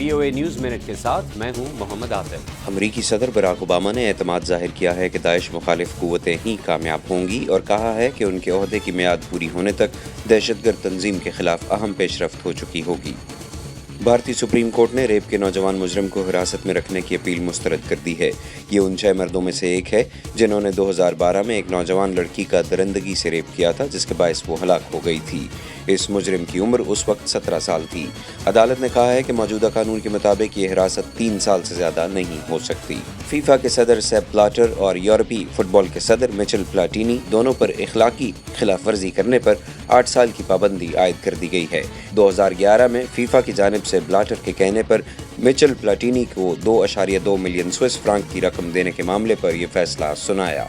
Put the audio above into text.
VOA news minute के साथ मैं हूं मोहम्मद आतिफ। अमरीकी सदर बराक ओबामा ने एतमाद जाहिर किया है कि दाइश मुखालिफ कुव्वतें ही कामयाब होंगी और कहा है कि उनके ओहदे की मियाद पूरी होने तक दहशतगर्द तंजीम के खिलाफ अहम पेशरफ्त हो चुकी होगी। भारतीय सुप्रीम कोर्ट ने रेप के नौजवान मुजरिम को हिरासत में रखने की अपील मुस्तरद कर दी है। ये उन 6 मर्दों में से एक है जिन्होंने 2012 में एक नौजवान लड़की का दरिंदगी से रेप किया था, जिसके बायस वो हलाक हो गई थी। इस मुजरिम की उम्र उस वक्त 17 साल थी। अदालत ने कहा है कि मौजूदा कानून के मुताबिक ये हिरासत 3 साल से ज्यादा नहीं हो सकती। फीफा के सदर सेप ब्लाटर और यूरोपीय फुटबॉल के सदर मिचेल प्लाटिनी दोनों पर इखलाकी खिलाफ वर्जी करने पर 8 साल की पाबंदी आयद कर दी गई है। 2011 में फीफा की जानिब से ब्लाटर के कहने पर मिचेल प्लाटिनी को 2.2 मिलियन स्विस फ्रांक की रकम देने के मामले पर यह फैसला सुनाया।